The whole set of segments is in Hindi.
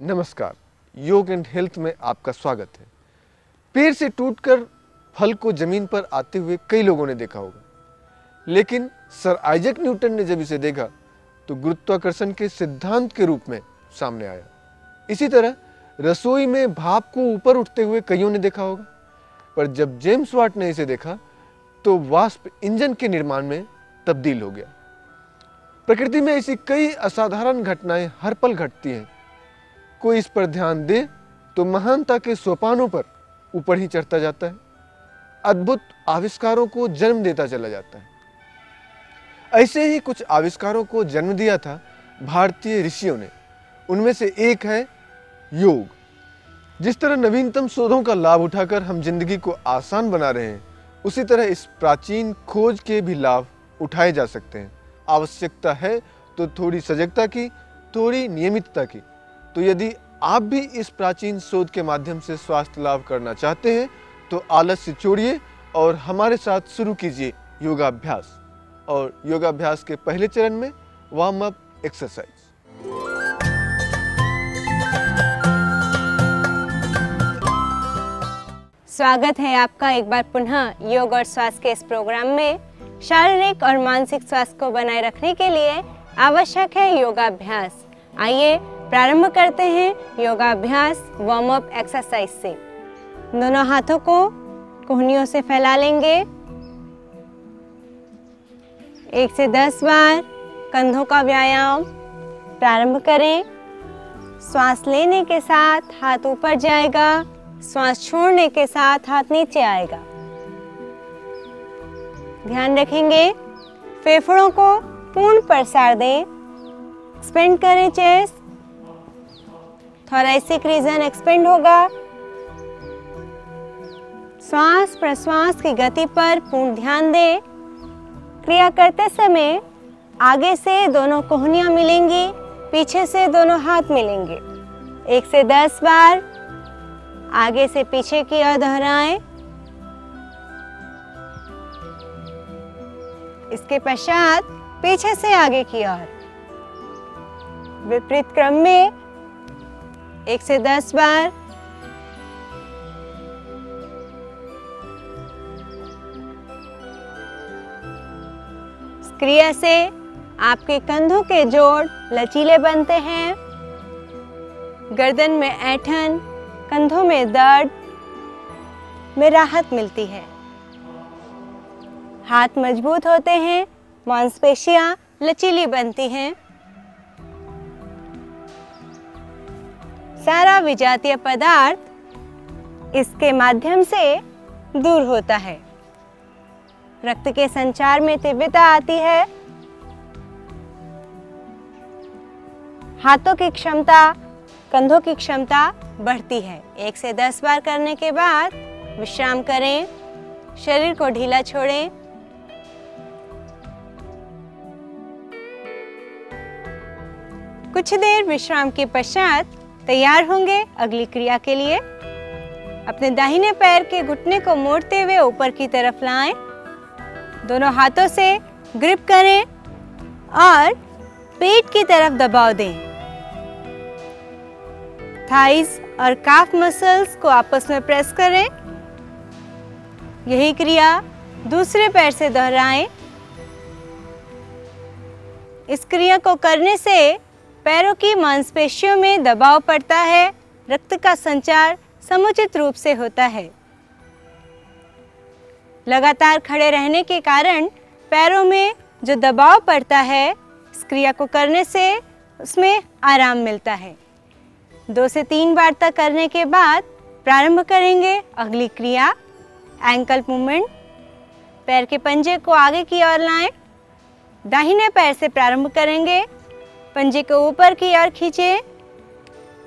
नमस्कार, योग एंड हेल्थ में आपका स्वागत है। पेड़ से टूटकर फल को जमीन पर आते हुए कई लोगों ने देखा होगा, लेकिन सर आइजैक न्यूटन ने जब इसे देखा तो गुरुत्वाकर्षण के सिद्धांत के रूप में सामने आया। इसी तरह रसोई में भाप को ऊपर उठते हुए कईयों ने देखा होगा, पर जब जेम्स वाट ने इसे देखा तो वाष्प इंजन के निर्माण में तब्दील हो गया। प्रकृति में ऐसी कई असाधारण घटनाएं हर पल घटती हैं। कोई इस पर ध्यान दे तो महानता के सोपानों पर ऊपर ही चढ़ता जाता है, अद्भुत आविष्कारों को जन्म देता चला जाता है। ऐसे ही कुछ आविष्कारों को जन्म दिया था भारतीय ऋषियों ने। उनमें से एक है योग। जिस तरह नवीनतम शोधों का लाभ उठाकर हम जिंदगी को आसान बना रहे हैं, उसी तरह इस प्राचीन खोज के भी लाभ उठाए जा सकते हैं। आवश्यकता है तो थोड़ी सजगता की, थोड़ी नियमितता की। तो यदि आप भी इस प्राचीन शोध के माध्यम से स्वास्थ्य लाभ करना चाहते हैं तो आलस्य छोड़िए और हमारे साथ शुरू कीजिए योगाभ्यास। और योगाभ्यास के पहले चरण में वार्म अप एक्सरसाइज। स्वागत है आपका एक बार पुनः योग और स्वास्थ्य के इस प्रोग्राम में। शारीरिक और मानसिक स्वास्थ्य को बनाए रखने के लिए आवश्यक है योगाभ्यास। आइए प्रारंभ करते हैं योगाभ्यास वार्म अप एक्सरसाइज से। दोनों हाथों को कोहनियों से फैला लेंगे। 1 से 10 बार कंधों का व्यायाम प्रारंभ करें। श्वास लेने के साथ हाथ ऊपर जाएगा, श्वास छोड़ने के साथ हाथ नीचे आएगा। ध्यान रखेंगे, फेफड़ों को पूर्ण प्रसार दें। एक्सपेंड करें चेस्ट, थोरैसिक रीजन एक्सपेंड होगा। श्वास प्रश्वास की गति पर पूर्ण ध्यान दें। क्रिया करते समय आगे से दोनों कोहनियां मिलेंगी, पीछे से दोनों हाथ मिलेंगे। 1 से 10 बार आगे से पीछे की ओर दोहराएं। इसके पश्चात पीछे से आगे की ओर विपरीत क्रम में 1 से 10 बार। इस क्रिया से आपके कंधों के जोड़ लचीले बनते हैं, गर्दन में ऐंठन, कंधों में दर्द में राहत मिलती है, हाथ मजबूत होते हैं, मांसपेशियां लचीली बनती हैं। सारा विजातीय पदार्थ इसके माध्यम से दूर होता है। रक्त के संचार में तीव्रता आती है। हाथों की क्षमता, कंधों की क्षमता बढ़ती है। 1 से 10 बार करने के बाद विश्राम करें, शरीर को ढीला छोड़ें। कुछ देर विश्राम के पश्चात तैयार होंगे अगली क्रिया के लिए। अपने दाहिने पैर के घुटने को मोड़ते हुए ऊपर की तरफ लाएं। दोनों हाथों से ग्रिप करें और पेट की तरफ दबाव दें। थाइस और काफ मसल्स को आपस में प्रेस करें। यही क्रिया दूसरे पैर से दोहराएं। इस क्रिया को करने से पैरों की मांसपेशियों में दबाव पड़ता है, रक्त का संचार समुचित रूप से होता है। लगातार खड़े रहने के कारण पैरों में जो दबाव पड़ता है, इस क्रिया को करने से उसमें आराम मिलता है। 2 से 3 बार तक करने के बाद प्रारंभ करेंगे अगली क्रिया एंकल मूवमेंट। पैर के पंजे को आगे की ओर लाएं। दाहिने पैर से प्रारंभ करेंगे। पंजे को ऊपर की ओर खींचें,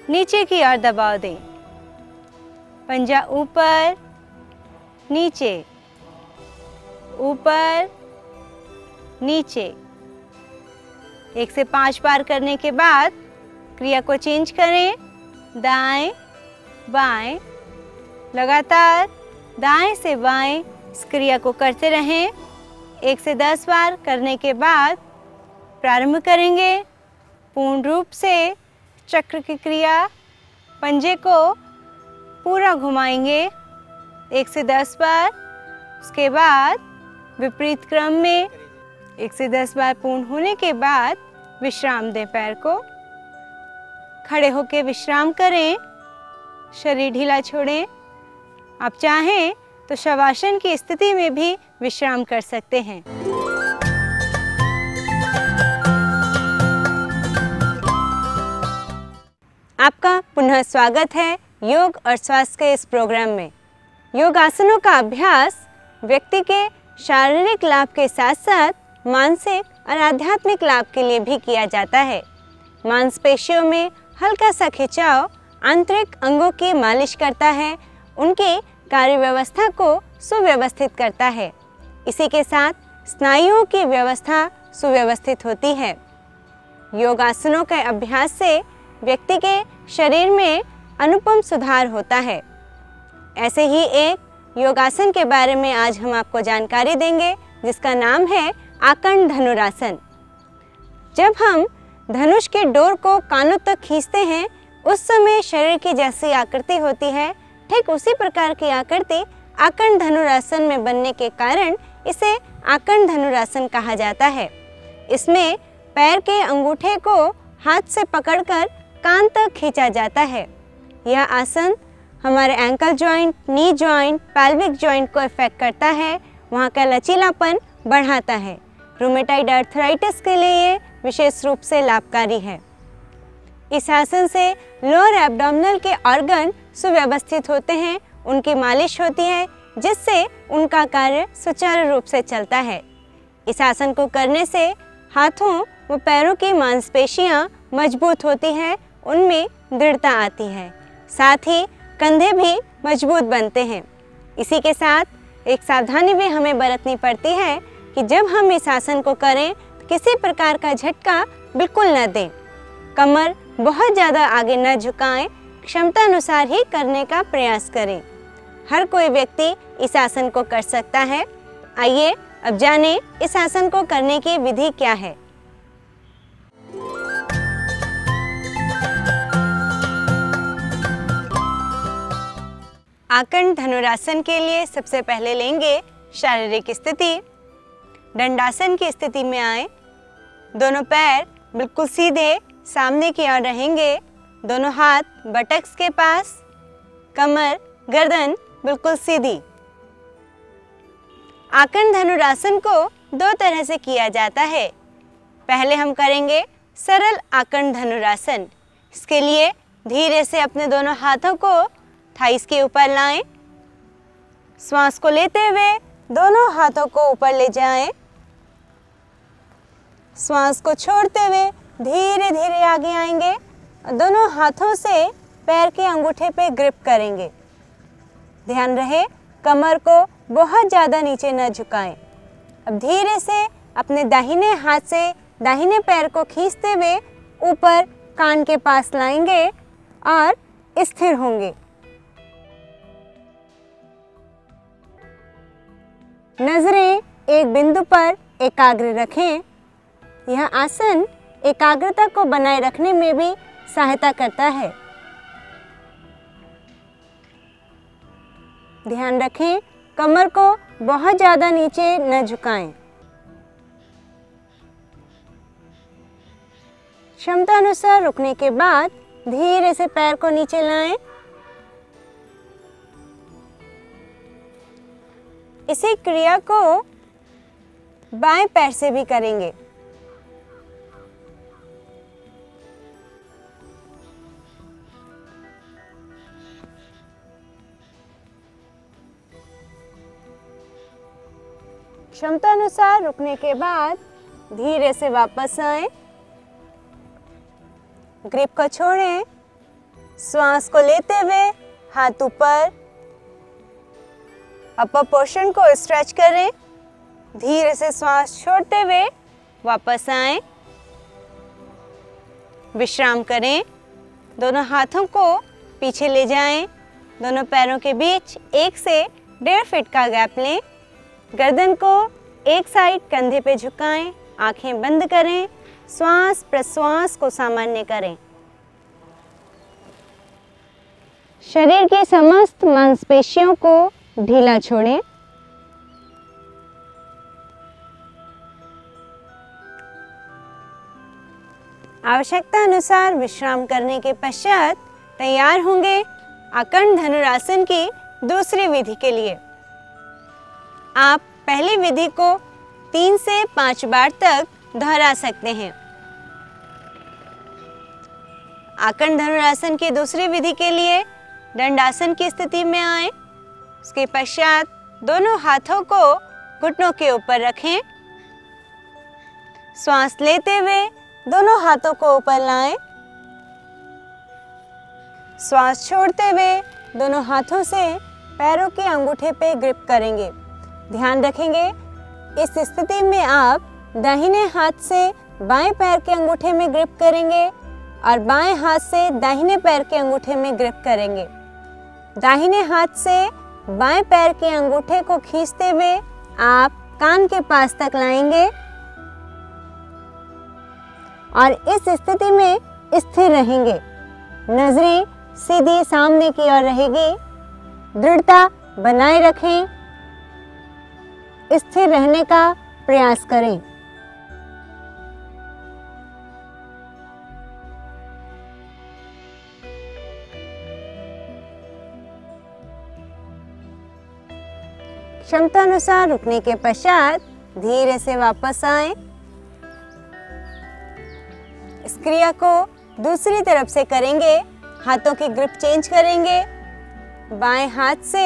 नीचे की ओर दबाव दें। पंजा ऊपर, नीचे, ऊपर, नीचे। 1 से 5 बार करने के बाद क्रिया को चेंज करें। दाएं, बाएं, लगातार दाएं से बाएं इस क्रिया को करते रहें। 1 से 10 बार करने के बाद प्रारंभ करेंगे पूर्ण रूप से चक्र की क्रिया पंजे को पूरा घुमाएंगे 1 से 10 बार। उसके बाद विपरीत क्रम में 1 से 10 बार पूर्ण होने के बाद विश्राम दें। पैर को खड़े होकर विश्राम करें, शरीर ढीला छोड़ें। आप चाहें तो शवासन की स्थिति में भी विश्राम कर सकते हैं। आपका पुनः स्वागत है योग और स्वास्थ्य के इस प्रोग्राम में। योगासनों का अभ्यास व्यक्ति के शारीरिक लाभ के साथ साथ मानसिक और आध्यात्मिक लाभ के लिए भी किया जाता है। मांसपेशियों में हल्का सा खिंचाव आंतरिक अंगों की मालिश करता है, उनकी कार्य व्यवस्था को सुव्यवस्थित करता है। इसी के साथ स्नायुओं की व्यवस्था सुव्यवस्थित होती है। योगासनों के अभ्यास से व्यक्ति के शरीर में अनुपम सुधार होता है। ऐसे ही एक योगासन के बारे में आज हम आपको जानकारी देंगे, जिसका नाम है आकर्ण धनुरासन। जब हम धनुष के डोर को कानों तक खींचते हैं, उस समय शरीर की जैसी आकृति होती है, ठीक उसी प्रकार की आकृति आकर्ण धनुरासन में बनने के कारण इसे आकर्ण धनुरासन कहा जाता है। इसमें पैर के अंगूठे को हाथ से पकड़कर कान तक खींचा जाता है। यह आसन हमारे ankle joint, knee joint, pelvic joint को इफेक्ट करता है, वहाँ का लचीलापन बढ़ाता है। रूमेटाइड आर्थराइटिस के लिए ये विशेष रूप से लाभकारी है। इस आसन से लोअर एब्डोमिनल के ऑर्गन सुव्यवस्थित होते हैं, उनकी मालिश होती है, जिससे उनका कार्य सुचारू रूप से चलता है। इस आसन को करने से हाथों व पैरों की मांसपेशियां मजबूत होती है, उनमें दृढ़ता आती है, साथ ही कंधे भी मजबूत बनते हैं। इसी के साथ एक सावधानी भी हमें बरतनी पड़ती है कि जब हम इस आसन को करें तो किसी प्रकार का झटका बिल्कुल न दें। कमर बहुत ज़्यादा आगे न झुकाएं, क्षमता अनुसार ही करने का प्रयास करें। हर कोई व्यक्ति इस आसन को कर सकता है। आइए अब जानें इस आसन को करने की विधि क्या है। आकर्ण धनुरासन के लिए सबसे पहले लेंगे शारीरिक स्थिति। दंडासन की स्थिति में आए, दोनों पैर बिल्कुल सीधे सामने की ओर रहेंगे, दोनों हाथ बटक्स के पास, कमर गर्दन बिल्कुल सीधी। आकर्ण धनुरासन को दो तरह से किया जाता है। पहले हम करेंगे सरल आकर्ण धनुरासन। इसके लिए धीरे से अपने दोनों हाथों को थाइस के ऊपर लाएं। श्वास को लेते हुए दोनों हाथों को ऊपर ले जाएं। श्वास को छोड़ते हुए धीरे धीरे आगे आएंगे और दोनों हाथों से पैर के अंगूठे पे ग्रिप करेंगे। ध्यान रहे कमर को बहुत ज़्यादा नीचे न झुकाएं। अब धीरे से अपने दाहिने हाथ से दाहिने पैर को खींचते हुए ऊपर कान के पास लाएंगे और स्थिर होंगे। नजरें एक बिंदु पर एकाग्र रखें। यह आसन एकाग्रता को बनाए रखने में भी सहायता करता है। ध्यान रखें कमर को बहुत ज़्यादा नीचे न झुकाएं। क्षमता अनुसार रुकने के बाद धीरे से पैर को नीचे लाएं। इसी क्रिया को बाएं पैर से भी करेंगे। क्षमता अनुसार रुकने के बाद धीरे से वापस आएं। ग्रिप को छोड़ें। श्वास को लेते हुए हाथ ऊपर, अपर पोर्शन को स्ट्रेच करें। धीरे से श्वास छोड़ते हुए वापस आएं। विश्राम करें। दोनों हाथों को पीछे ले जाएं। दोनों पैरों के बीच 1 से 1.5 फीट का गैप लें। गर्दन को एक साइड कंधे पे झुकाएं। आंखें बंद करें। श्वास प्रश्वास को सामान्य करें। शरीर की समस्त मांसपेशियों को ढीला छोड़ें। आवश्यकता अनुसार विश्राम करने के पश्चात तैयार होंगे आकर्ण धनुरासन की दूसरी विधि के लिए। आप पहली विधि को 3 से 5 बार तक दोहरा सकते हैं। आकर्ण धनुरासन की दूसरी विधि के लिए दंडासन की स्थिति में आए। उसके पश्चात दोनों हाथों को घुटनों के ऊपर रखें। श्वास लेते हुए दोनों हाथों को ऊपर लाएं। श्वास छोड़ते हुए दोनों हाथों से पैरों के अंगूठे पे ग्रिप करेंगे। ध्यान रखेंगे, इस स्थिति में आप दाहिने हाथ से बाएं पैर के अंगूठे में ग्रिप करेंगे और बाएं हाथ से दाहिने पैर के अंगूठे में ग्रिप करेंगे। दाहिने हाथ से बाएं पैर के अंगूठे को खींचते हुए आप कान के पास तक लाएंगे और इस स्थिति में स्थिर रहेंगे। नजरें सीधी सामने की ओर रहेगी। दृढ़ता बनाए रखें। स्थिर रहने का प्रयास करें। क्षमता अनुसार रुकने के पश्चात धीरे से वापस आएं। इस क्रिया को दूसरी तरफ से करेंगे। हाथों की ग्रिप चेंज करेंगे। बाएं हाथ से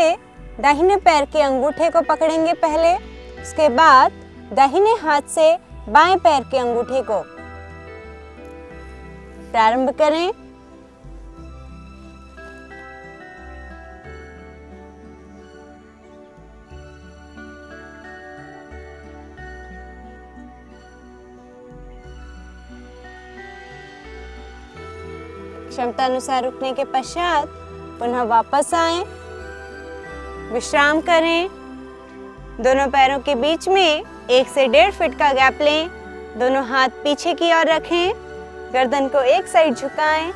दाहिने पैर के अंगूठे को पकड़ेंगे पहले, उसके बाद दाहिने हाथ से बाएं पैर के अंगूठे को। प्रारंभ करें। क्षमता अनुसार रुकने के पश्चात पुनः वापस आएं। विश्राम करें। दोनों पैरों के बीच में 1 से 1.5 फीट का गैप लें। दोनों हाथ पीछे की ओर रखें। गर्दन को एक साइड झुकाएं।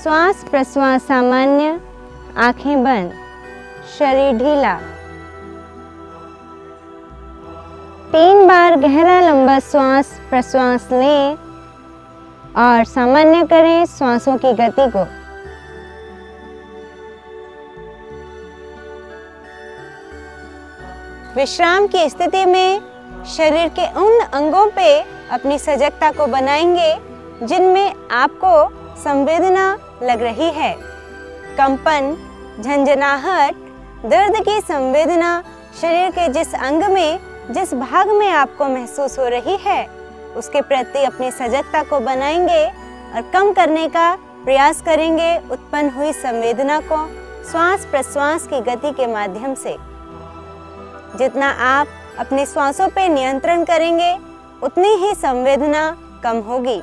श्वास प्रश्वास सामान्य, आंखें बंद, शरीर ढीला। 3 बार गहरा लंबा श्वास प्रश्वास लें और सामान्य करें श्वासों की गति को। विश्राम की स्थिति में शरीर के उन अंगों पे अपनी सजगता को बनाएंगे जिनमें आपको संवेदना लग रही है। कंपन, झंझनाहट, दर्द की संवेदना शरीर के जिस अंग में, जिस भाग में आपको महसूस हो रही है, उसके प्रति अपनी सजगता को बनाएंगे और कम करने का प्रयास करेंगे उत्पन्न हुई संवेदना को श्वास प्रश्वास की गति के माध्यम से। जितना आप अपने श्वासों पर नियंत्रण करेंगे उतनी ही संवेदना कम होगी।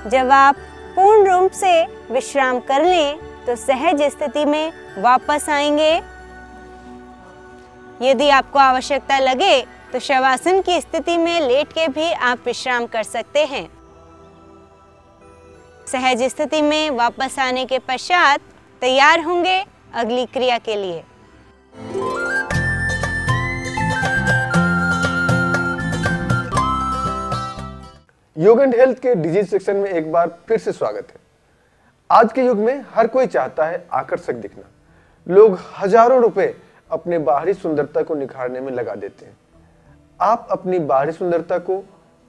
जब आप पूर्ण रूप से विश्राम कर लें तो सहज स्थिति में वापस आएंगे। यदि आपको आवश्यकता लगे तो शवासन की स्थिति में लेट के भी आप विश्राम कर सकते हैं। सहज स्थिति में वापस आने के पश्चात तैयार होंगे अगली क्रिया के लिए। योग एंड हेल्थ के डिजीज सेक्शन में एक बार फिर से स्वागत है। आज के युग में हर कोई चाहता है आकर्षक दिखना। लोग हजारों रुपए अपने बाहरी सुंदरता को निखारने में लगा देते हैं। आप अपनी बाहरी सुंदरता को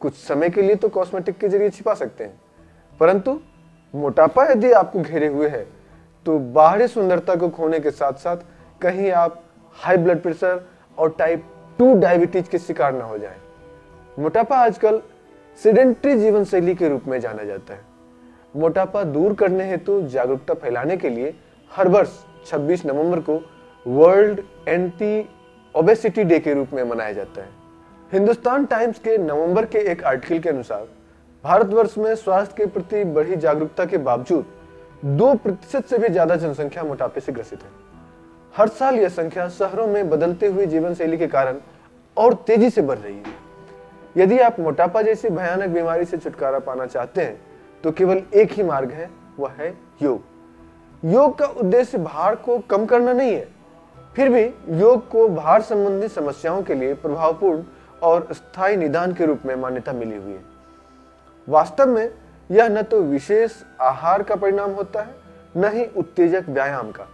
कुछ समय के लिए तो कॉस्मेटिक के जरिए छिपा सकते हैं, परंतु मोटापा यदि आपको घेरे हुए है तो बाहरी सुंदरता को खोने के साथ साथ कहीं आप हाई ब्लड प्रेशर और टाइप 2 डायबिटीज के शिकार न हो जाएं। मोटापा आजकल सेडेंटरी जीवन शैली के रूप में जाना जाता है। मोटापा दूर करने हेतु जागरूकता फैलाने के लिए हर वर्ष 26 नवंबर को वर्ल्ड एंटी ओबेसिटी डे के रूप में मनाया जाता है। हिंदुस्तान टाइम्स के नवंबर के एक आर्टिकल के अनुसार भारतवर्ष में स्वास्थ्य के प्रति बढ़ी जागरूकता के बावजूद 2% से भी ज्यादा जनसंख्या मोटापे से ग्रसित है। हर साल यह संख्या शहरों में बदलते हुए जीवन शैली के कारण और तेजी से बढ़ रही है। यदि आप मोटापा जैसी भयानक बीमारी से छुटकारा पाना चाहते हैं तो केवल एक ही मार्ग है, वह है योग। योग का उद्देश्य भार को कम करना नहीं है, फिर भी योग को भार संबंधी समस्याओं के लिए प्रभावपूर्ण और स्थायी निदान के रूप में मान्यता मिली हुई है। वास्तव में यह न तो विशेष आहार का परिणाम होता है, न ही उत्तेजक व्यायाम का।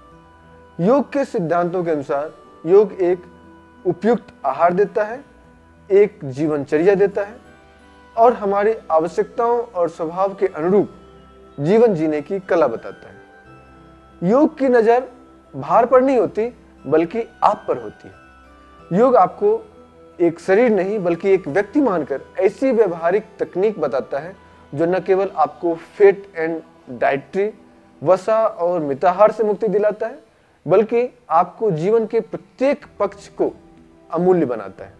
योग के सिद्धांतों के अनुसार योग एक उपयुक्त आहार देता है, एक जीवनचर्या देता है और हमारी आवश्यकताओं और स्वभाव के अनुरूप जीवन जीने की कला बताता है। योग की नज़र भार पर नहीं होती, बल्कि आप पर होती है। योग आपको एक शरीर नहीं बल्कि एक व्यक्ति मानकर ऐसी व्यवहारिक तकनीक बताता है जो न केवल आपको फैट एंड डाइटरी, वसा और मिताहार से मुक्ति दिलाता है, बल्कि आपको जीवन के प्रत्येक पक्ष को अमूल्य बनाता है।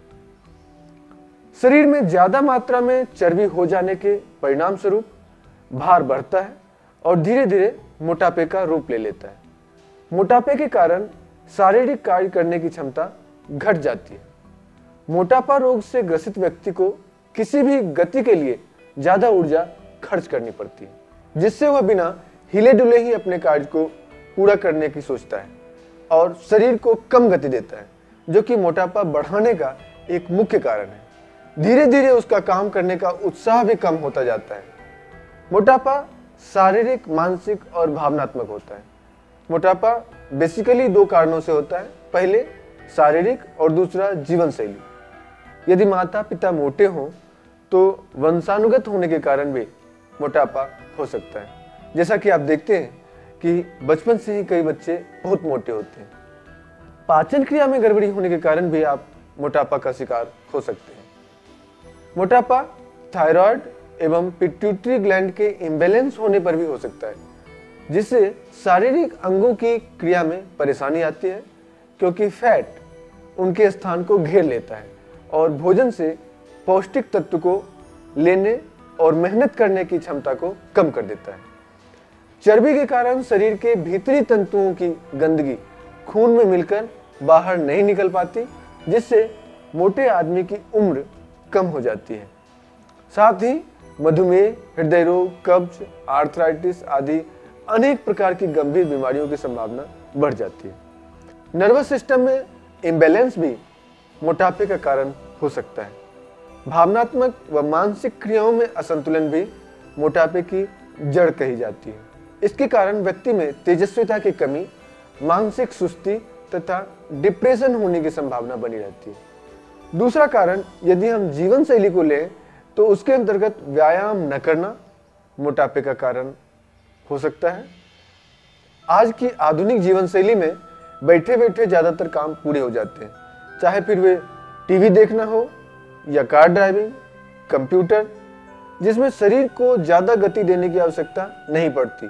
शरीर में ज्यादा मात्रा में चर्बी हो जाने के परिणाम स्वरूप भार बढ़ता है और धीरे धीरे मोटापे का रूप ले लेता है। मोटापे के कारण शारीरिक कार्य करने की क्षमता घट जाती है। मोटापा रोग से ग्रसित व्यक्ति को किसी भी गति के लिए ज्यादा ऊर्जा खर्च करनी पड़ती है, जिससे वह बिना हिले डुले ही अपने कार्य को पूरा करने की सोचता है और शरीर को कम गति देता है, जो कि मोटापा बढ़ाने का एक मुख्य कारण है। धीरे धीरे उसका काम करने का उत्साह भी कम होता जाता है। मोटापा शारीरिक, मानसिक और भावनात्मक होता है। मोटापा बेसिकली दो कारणों से होता है, पहले शारीरिक और दूसरा जीवन शैली। यदि माता पिता मोटे हों तो वंशानुगत होने के कारण भी मोटापा हो सकता है। जैसा कि आप देखते हैं कि बचपन से ही कई बच्चे बहुत मोटे होते हैं। पाचन क्रिया में गड़बड़ी होने के कारण भी आप मोटापा का शिकार हो सकते हैं। मोटापा थायराइड एवं पिट्यूटरी ग्लैंड के इम्बैलेंस होने पर भी हो सकता है, जिससे शारीरिक अंगों की क्रिया में परेशानी आती है, क्योंकि फैट उनके स्थान को घेर लेता है और भोजन से पौष्टिक तत्व को लेने और मेहनत करने की क्षमता को कम कर देता है। चर्बी के कारण शरीर के भीतरी तंतुओं की गंदगी खून में मिलकर बाहर नहीं निकल पाती, जिससे मोटे आदमी की उम्र कम हो जाती है। साथ ही मधुमेह, हृदय रोग, कब्ज, आर्थराइटिस आदि अनेक प्रकार की गंभीर बीमारियों की संभावना बढ़ जाती है। नर्वस सिस्टम में इम्बैलेंस भी मोटापे का कारण हो सकता है। भावनात्मक व मानसिक क्रियाओं में असंतुलन भी मोटापे की जड़ कही जाती है। इसके कारण व्यक्ति में तेजस्विता की कमी, मानसिक सुस्ती तथा डिप्रेशन होने की संभावना बनी रहती है। दूसरा कारण, यदि हम जीवन शैली को लें तो उसके अंतर्गत व्यायाम न करना मोटापे का कारण हो सकता है। आज की आधुनिक जीवन शैली में बैठे बैठे ज्यादातर काम पूरे हो जाते हैं, चाहे फिर वे टीवी देखना हो या कार ड्राइविंग, कंप्यूटर, जिसमें शरीर को ज्यादा गति देने की आवश्यकता नहीं पड़ती।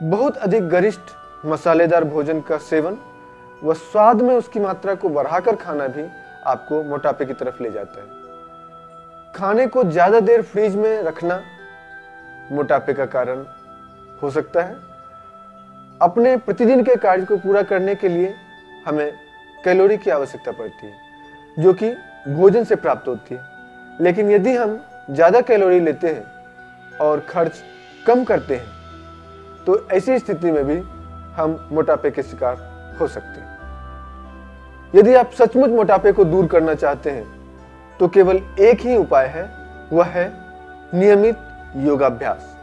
बहुत अधिक गरिष्ठ मसालेदार भोजन का सेवन व स्वाद में उसकी मात्रा को बढ़ाकर खाना भी आपको मोटापे की तरफ ले जाता है। खाने को ज्यादा देर फ्रिज में रखना मोटापे का कारण हो सकता है। अपने प्रतिदिन के कार्य को पूरा करने के लिए हमें कैलोरी की आवश्यकता पड़ती है, जो कि भोजन से प्राप्त होती है। लेकिन यदि हम ज्यादा कैलोरी लेते हैं और खर्च कम करते हैं तो ऐसी स्थिति में भी हम मोटापे के शिकार हो सकते हैं। यदि आप सचमुच मोटापे को दूर करना चाहते हैं तो केवल एक ही उपाय है, वह है नियमित योगाभ्यास।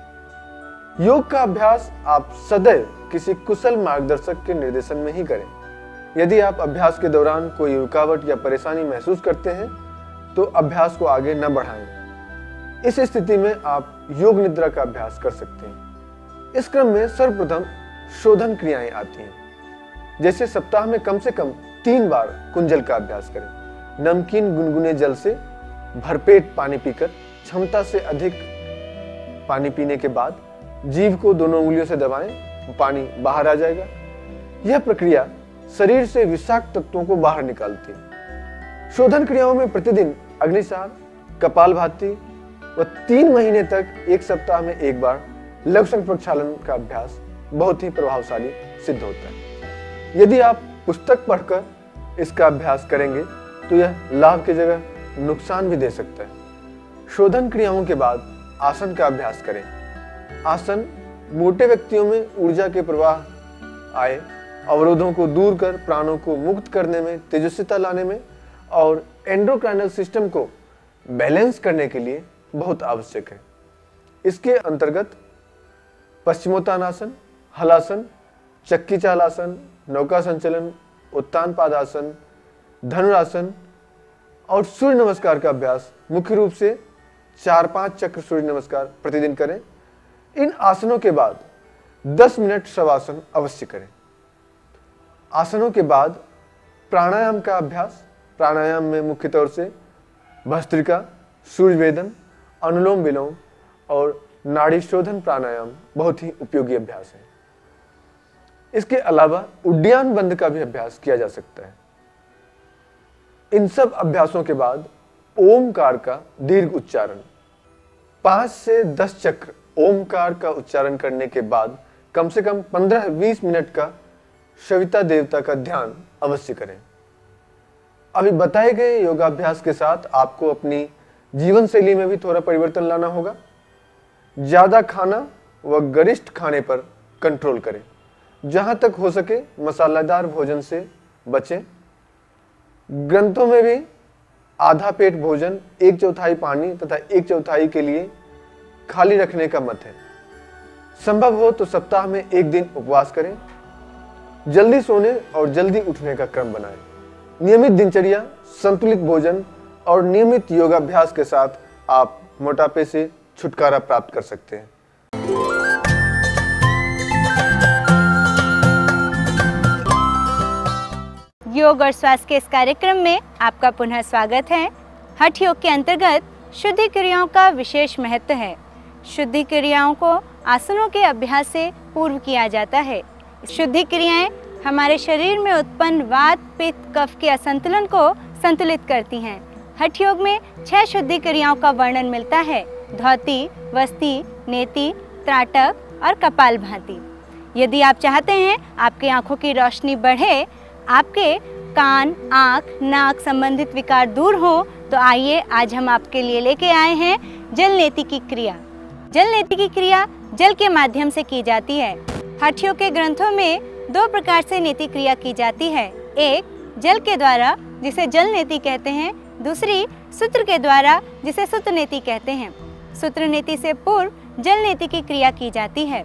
योग का अभ्यास आप सदैव किसी कुशल मार्गदर्शक के निर्देशन में ही करें। यदि आप अभ्यास के दौरान कोई रुकावट या परेशानी महसूस करते हैं तो अभ्यास को आगे न बढ़ाएं। इस स्थिति में आप योग निद्रा का अभ्यास कर सकते हैं। इस क्रम में सर्वप्रथम शोधन क्रियाएं आती हैं, जैसे सप्ताह में कम से कम 3 बार कुंजल का अभ्यास करें। नमकीन गुनगुने जल से भरपेट पानी पीकर क्षमता से अधिक पानी पीने के बाद जीभ को दोनों उंगलियों से दबाएं, पानी बाहर आ जाएगा। यह प्रक्रिया शरीर से विषाक्त तत्वों को बाहर निकालती है। शोधन क्रियाओं में प्रतिदिन अग्निसार, कपालभाति व 3 महीने तक 1 सप्ताह में 1 बार लघुशंख प्रक्षालन का अभ्यास बहुत ही प्रभावशाली सिद्ध होता है। यदि आप पुस्तक पढ़कर इसका अभ्यास करेंगे तो यह लाभ की जगह नुकसान भी दे सकता है। शोधन क्रियाओं के बाद आसन का अभ्यास करें। आसन मोटे व्यक्तियों में ऊर्जा के प्रवाह आए, अवरोधों को दूर कर प्राणों को मुक्त करने में, तेजस्विता लाने में और एंडोक्राइनल सिस्टम को बैलेंस करने के लिए बहुत आवश्यक है। इसके अंतर्गत पश्चिमोत्तानासन, हलासन, चक्की चाल आसन, नौका संचलन, उत्तान पादासन, धनुरासन और सूर्य नमस्कार का अभ्यास मुख्य रूप से 4-5 चक्र सूर्य नमस्कार प्रतिदिन करें। इन आसनों के बाद 10 मिनट शवासन अवश्य करें। आसनों के बाद प्राणायाम का अभ्यास। प्राणायाम में मुख्य तौर से भस्त्रिका, सूर्य वेदन, अनुलोम विलोम और नाड़ी शोधन प्राणायाम बहुत ही उपयोगी अभ्यास है। इसके अलावा उड्डयन बंद का भी अभ्यास किया जा सकता है। इन सब अभ्यासों के बाद ओमकार का दीर्घ उच्चारण, 5 से 10 चक्र ओमकार का उच्चारण करने के बाद कम से कम 15-20 मिनट का सविता देवता का ध्यान अवश्य करें। अभी बताए गए योगाभ्यास के साथ आपको अपनी जीवन शैली में भी थोड़ा परिवर्तन लाना होगा। ज्यादा खाना व गरिष्ठ खाने पर कंट्रोल करें। जहां तक हो सके मसालेदार भोजन से बचें। ग्रंथों में भी आधा पेट भोजन, 1/4 पानी तथा 1/4 के लिए खाली रखने का मत है। संभव हो तो सप्ताह में 1 दिन उपवास करें। जल्दी सोने और जल्दी उठने का क्रम बनाएं। नियमित दिनचर्या, संतुलित भोजन और नियमित योगाभ्यास के साथ आप मोटापे से छुटकारा प्राप्त कर सकते हैं। योग और स्वास्थ्य के इस कार्यक्रम में आपका पुनः स्वागत है। हठ योग के अंतर्गत शुद्धि क्रियाओं का विशेष महत्व है। शुद्धि क्रियाओं को आसनों के अभ्यास से पूर्व किया जाता है। शुद्धि क्रियाएं हमारे शरीर में उत्पन्न वात, पित्त, कफ के असंतुलन को संतुलित करती हैं। हठ योग में 6 शुद्धि क्रियाओं का वर्णन मिलता है: धौती, वस्ती, नेति, त्राटक और कपालभाति। यदि आप चाहते हैं आपकी आंखों की रोशनी बढ़े, आपके कान, आँख, नाक संबंधित विकार दूर हो, तो आइए आज हम आपके लिए लेके आए हैं जल नेति की क्रिया। जल नेति की क्रिया जल के माध्यम से की जाती है। हठ योग के ग्रंथों में 2 प्रकार से नेति क्रिया की जाती है। एक जल के द्वारा, जिसे जल नेति कहते हैं। दूसरी सूत्र के द्वारा, जिसे सूत्र नेति कहते हैं। सूत्र नेति से पूर्व जल नेति की क्रिया की जाती है।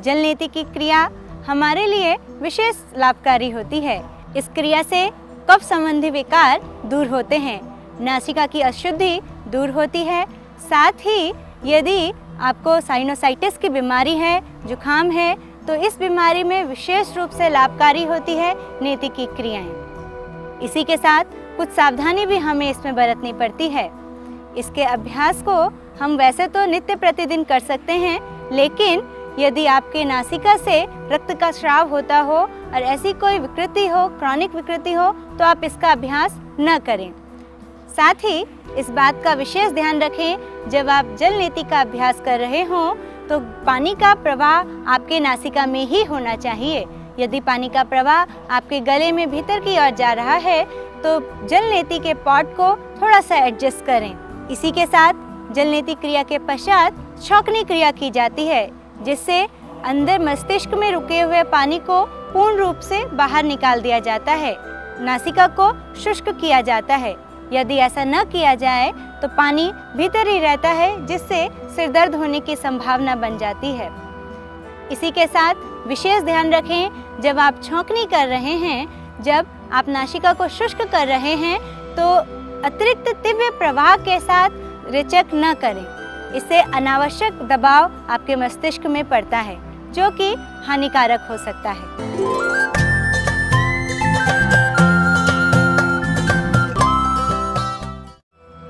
जल नेति की क्रिया हमारे लिए विशेष लाभकारी होती है। इस क्रिया से कफ संबंधी विकार दूर होते हैं, नासिका की अशुद्धि दूर होती है। साथ ही यदि आपको साइनोसाइटिस की बीमारी है, जुखाम है, तो इस बीमारी में विशेष रूप से लाभकारी होती है नेति की क्रियाएं। इसी के साथ कुछ सावधानी भी हमें इसमें बरतनी पड़ती है। इसके अभ्यास को हम वैसे तो नित्य प्रतिदिन कर सकते हैं, लेकिन यदि आपके नासिका से रक्त का स्राव होता हो और ऐसी कोई विकृति हो, क्रॉनिक विकृति हो, तो आप इसका अभ्यास न करें। साथ ही इस बात का विशेष ध्यान रखें, जब आप जल नेति का अभ्यास कर रहे हों तो पानी का प्रवाह आपके नासिका में ही होना चाहिए। यदि पानी का प्रवाह आपके गले में भीतर की ओर जा रहा है तो जल नेति के पॉट को थोड़ा सा एडजस्ट करें। इसी के साथ जल नेति क्रिया के पश्चात छौंकनी क्रिया की जाती है, जिससे अंदर मस्तिष्क में रुके हुए पानी को पूर्ण रूप से बाहर निकाल दिया जाता है। नासिका को शुष्क किया जाता है। यदि ऐसा न किया जाए तो पानी भीतर ही रहता है, जिससे सिर दर्द होने की संभावना बन जाती है। इसी के साथ विशेष ध्यान रखें, जब आप छौंकनी कर रहे हैं, जब आप नासिका को शुष्क कर रहे हैं, तो अतिरिक्त तीव्र प्रवाह के साथ रेचक न करें। इससे अनावश्यक दबाव आपके मस्तिष्क में पड़ता है, जो कि हानिकारक हो सकता है।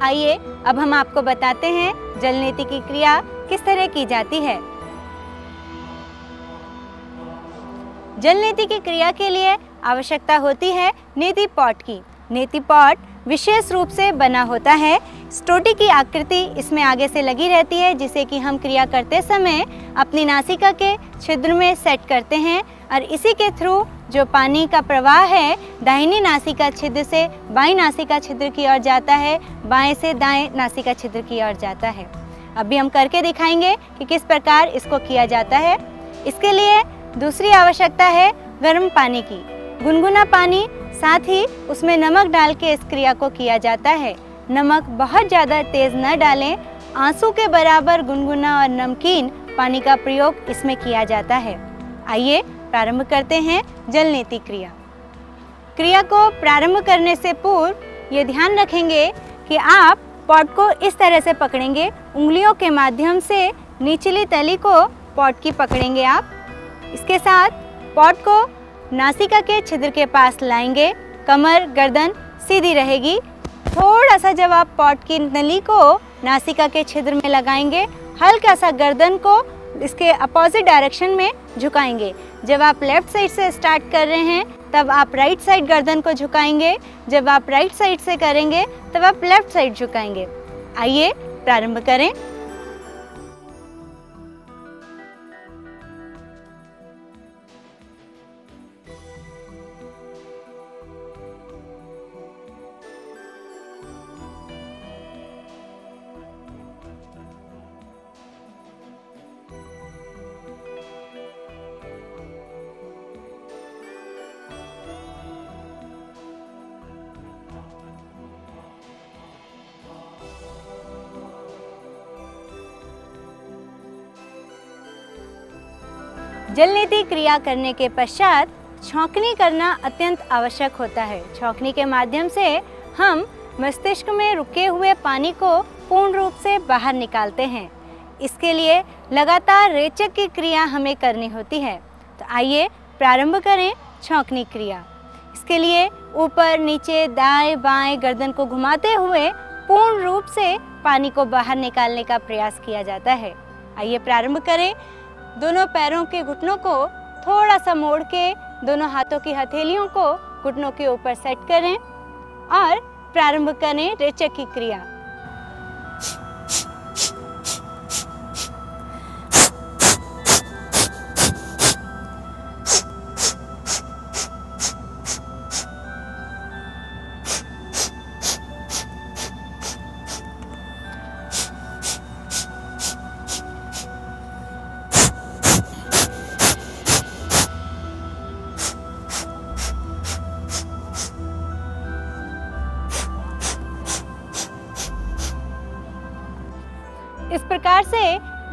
आइए अब हम आपको बताते हैं जल नेति की क्रिया किस तरह की जाती है। जल नेति की क्रिया के लिए आवश्यकता होती है नेति पॉट की। नेति पॉट विशेष रूप से बना होता है। स्टोटी की आकृति इसमें आगे से लगी रहती है, जिसे कि हम क्रिया करते समय अपनी नासिका के छिद्र में सेट करते हैं और इसी के थ्रू जो पानी का प्रवाह है दाहिनी नासिका छिद्र से बाईं नासिका छिद्र की ओर जाता है, बाएं से दाएं नासिका छिद्र की ओर जाता है। अभी हम करके दिखाएंगे कि किस प्रकार इसको किया जाता है। इसके लिए दूसरी आवश्यकता है गर्म पानी की। गुनगुना पानी, साथ ही उसमें नमक डाल के इस क्रिया को किया जाता है। नमक बहुत ज़्यादा तेज़ न डालें, आंसू के बराबर गुनगुना और नमकीन पानी का प्रयोग इसमें किया जाता है। आइए प्रारंभ करते हैं जल नेति क्रिया। क्रिया को प्रारंभ करने से पूर्व ये ध्यान रखेंगे कि आप पॉट को इस तरह से पकड़ेंगे, उंगलियों के माध्यम से निचली तली को पॉट की पकड़ेंगे आप। इसके साथ पॉट को नासिका के छिद्र के पास लाएंगे, कमर गर्दन सीधी रहेगी। थोड़ा सा जब आप पॉट की नली को नासिका के छिद्र में लगाएंगे, हल्का सा गर्दन को इसके अपोजिट डायरेक्शन में झुकाएंगे। जब आप लेफ्ट साइड से स्टार्ट कर रहे हैं तब आप राइट साइड गर्दन को झुकाएंगे, जब आप राइट साइड से करेंगे तब आप लेफ्ट साइड झुकाएंगे। आइए प्रारंभ करें। जल नेति क्रिया करने के पश्चात छौंकनी करना अत्यंत आवश्यक होता है। छौंकनी के माध्यम से हम मस्तिष्क में रुके हुए पानी को पूर्ण रूप से बाहर निकालते हैं। इसके लिए लगातार रेचक की क्रिया हमें करनी होती है। तो आइए प्रारंभ करें छौंकनी क्रिया। इसके लिए ऊपर नीचे दाएं बाएं गर्दन को घुमाते हुए पूर्ण रूप से पानी को बाहर निकालने का प्रयास किया जाता है। आइए प्रारंभ करें। दोनों पैरों के घुटनों को थोड़ा सा मोड़ के दोनों हाथों की हथेलियों को घुटनों के ऊपर सेट करें और प्रारंभ करें रेचक की क्रिया। इस प्रकार से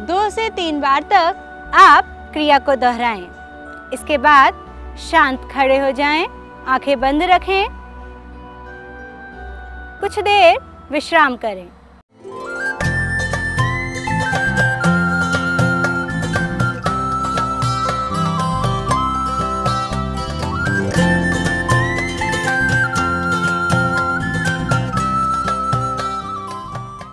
2 से 3 बार तक आप क्रिया को दोहराएं। इसके बाद शांत खड़े हो जाएं, आंखें बंद रखें, कुछ देर विश्राम करें।